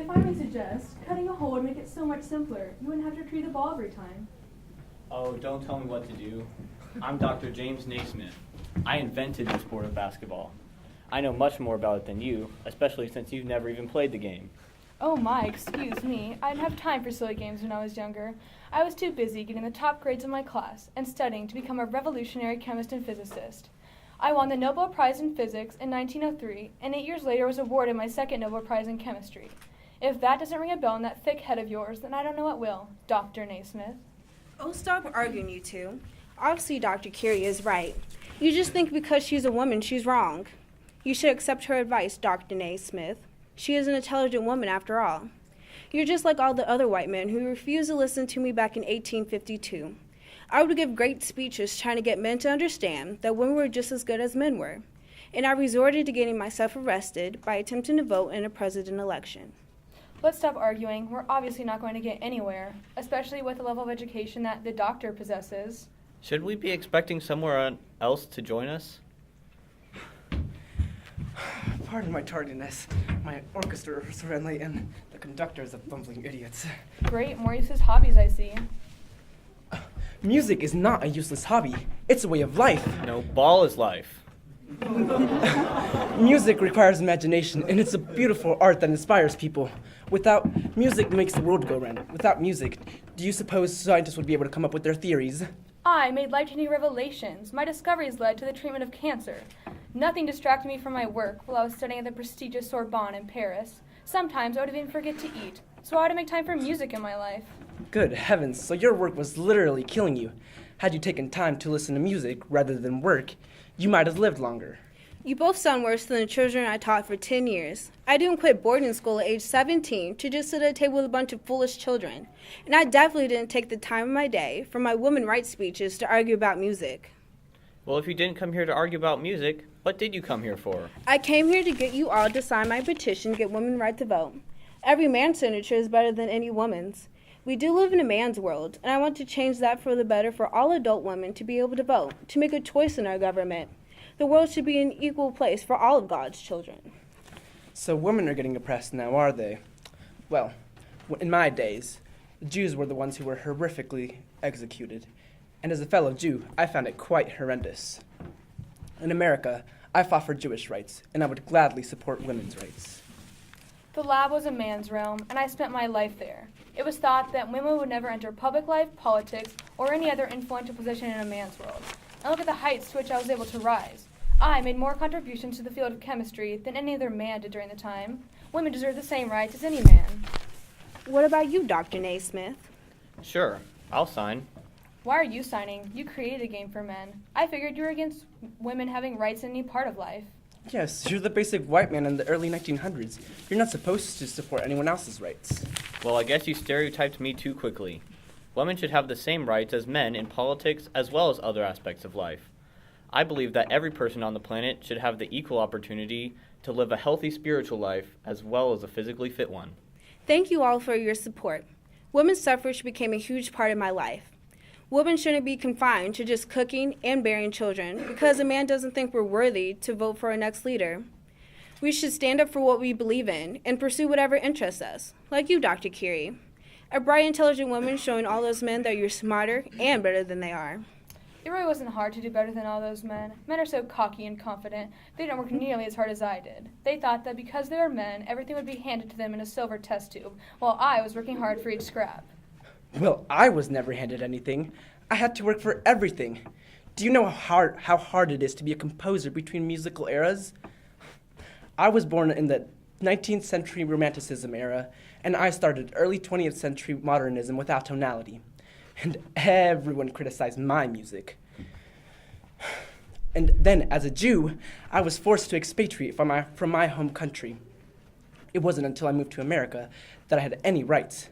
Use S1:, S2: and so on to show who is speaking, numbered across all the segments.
S1: finally suggest cutting a hole would make it so much simpler. You wouldn't have to retrieve the ball every time.
S2: Oh, don't tell me what to do. I'm Dr. James Naismith. I invented the sport of basketball. I know much more about it than you, especially since you've never even played the game.
S1: Oh my, excuse me. I didn't have time for silly games when I was younger. I was too busy getting the top grades in my class and studying to become a revolutionary chemist and physicist. I won the Nobel Prize in Physics in 1903, and 8 years later was awarded my second Nobel Prize in Chemistry. If that doesn't ring a bell in that thick head of yours, then I don't know what will, Dr. Naismith.
S3: Oh, stop arguing, you two. Obviously, Dr. Curie is right. You just think because she's a woman, she's wrong. You should accept her advice, Dr. Naismith. She is an intelligent woman, after all. You're just like all the other white men who refused to listen to me back in 1852. I would give great speeches trying to get men to understand that women were just as good as men were, and I resorted to getting myself arrested by attempting to vote in a president election.
S1: Let's stop arguing. We're obviously not going to get anywhere, especially with the level of education that the doctor possesses.
S2: Should we be expecting someone else to join us?
S4: Pardon my tardiness. My orchestra is friendly and the conductors are bumbling idiots.
S1: Great, more useless hobbies I see.
S4: Music is not a useless hobby. It's a way of life.
S2: No, ball is life.
S4: Music requires imagination, and it's a beautiful art that inspires people. Without music makes the world go round. Without music, do you suppose scientists would be able to come up with their theories?
S1: I made life-changing revelations. My discoveries led to the treatment of cancer. Nothing distracted me from my work while I was studying at the prestigious Sorbonne in Paris. Sometimes I would even forget to eat, so I had to make time for music in my life.
S4: Good heavens, so your work was literally killing you. Had you taken time to listen to music rather than work, you might have lived longer.
S3: You both sound worse than the children I taught for 10 years. I didn't quit boarding school at age 17 to just sit at a table with a bunch of foolish children. And I definitely didn't take the time of my day from my women rights speeches to argue about music.
S2: Well, if you didn't come here to argue about music, what did you come here for?
S3: I came here to get you all to sign my petition to get women right to vote. Every man's signature is better than any woman's. We do live in a man's world, and I want to change that for the better for all adult women to be able to vote, to make a choice in our government. The world should be an equal place for all of God's children.
S4: So women are getting oppressed now, are they? Well, in my days, the Jews were the ones who were horrifically executed. And as a fellow Jew, I found it quite horrendous. In America, I fought for Jewish rights, and I would gladly support women's rights.
S1: The lab was a man's realm, and I spent my life there. It was thought that women would never enter public life, politics, or any other influential position in a man's world. And look at the heights to which I was able to rise. I made more contributions to the field of chemistry than any other man did during the time. Women deserve the same rights as any man.
S3: What about you, Dr. Naismith?
S2: Sure, I'll sign.
S1: Why are you signing? You created a game for men. I figured you were against women having rights in any part of life.
S4: Yes, you're the basic white man in the early 1900s. You're not supposed to support anyone else's rights.
S2: Well, I guess you stereotyped me too quickly. Women should have the same rights as men in politics as well as other aspects of life. I believe that every person on the planet should have the equal opportunity to live a healthy spiritual life as well as a physically fit one.
S3: Thank you all for your support. Women's suffrage became a huge part of my life. Women shouldn't be confined to just cooking and bearing children because a man doesn't think we're worthy to vote for our next leader. We should stand up for what we believe in and pursue whatever interests us, like you, Dr. Curie. A bright, intelligent woman showing all those men that you're smarter and better than they are.
S1: It really wasn't hard to do better than all those men. Men are so cocky and confident, they didn't work nearly as hard as I did. They thought that because they were men, everything would be handed to them in a silver test tube, while I was working hard for each scrap.
S4: Well, I was never handed anything. I had to work for everything. Do you know how hard it is to be a composer between musical eras? I was born in the 19th century Romanticism era, and I started early 20th century modernism without tonality. And everyone criticized my music. And then, as a Jew, I was forced to expatriate from my home country. It wasn't until I moved to America that I had any rights.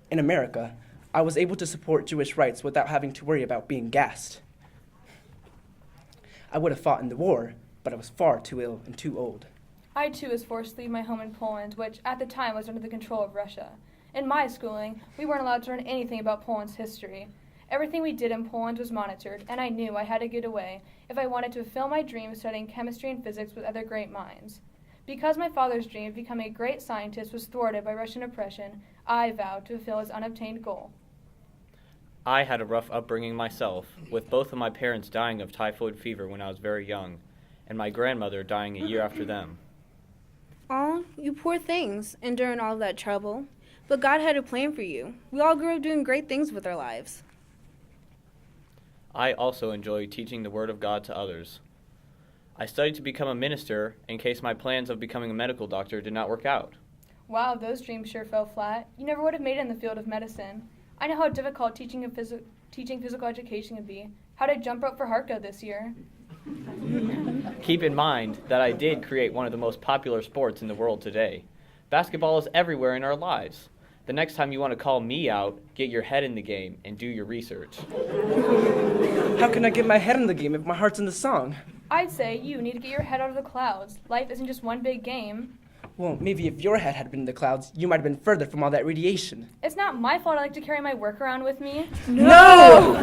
S4: In America, I was able to support Jewish rights without having to worry about being gassed. I would have fought in the war, but I was far too ill and too old.
S1: I too was forced to leave my home in Poland, which at the time was under the control of Russia. In my schooling, we weren't allowed to learn anything about Poland's history. Everything we did in Poland was monitored, and I knew I had to get away if I wanted to fulfill my dream of studying chemistry and physics with other great minds. Because my father's dream of becoming a great scientist was thwarted by Russian oppression, I vowed to fulfill his unobtained goal.
S2: I had a rough upbringing myself, with both of my parents dying of typhoid fever when I was very young, and my grandmother dying a year after them.
S3: Aw, you poor things, enduring all that trouble. But God had a plan for you. We all grew up doing great things with our lives.
S2: I also enjoy teaching the Word of God to others. I studied to become a minister in case my plans of becoming a medical doctor did not work out.
S1: Wow, those dreams sure fell flat. You never would have made it in the field of medicine. I know how difficult teaching physical education can be. How did jump rope for Harco this year?
S2: Keep in mind that I did create one of the most popular sports in the world today. Basketball is everywhere in our lives. The next time you want to call me out, get your head in the game and do your research.
S4: How can I get my head in the game if my heart's in the song?
S1: I'd say you need to get your head out of the clouds. Life isn't just one big game.
S4: Well, maybe if your head had been in the clouds, you might have been further from all that radiation.
S1: It's not my fault I like to carry my work around with me.
S4: No!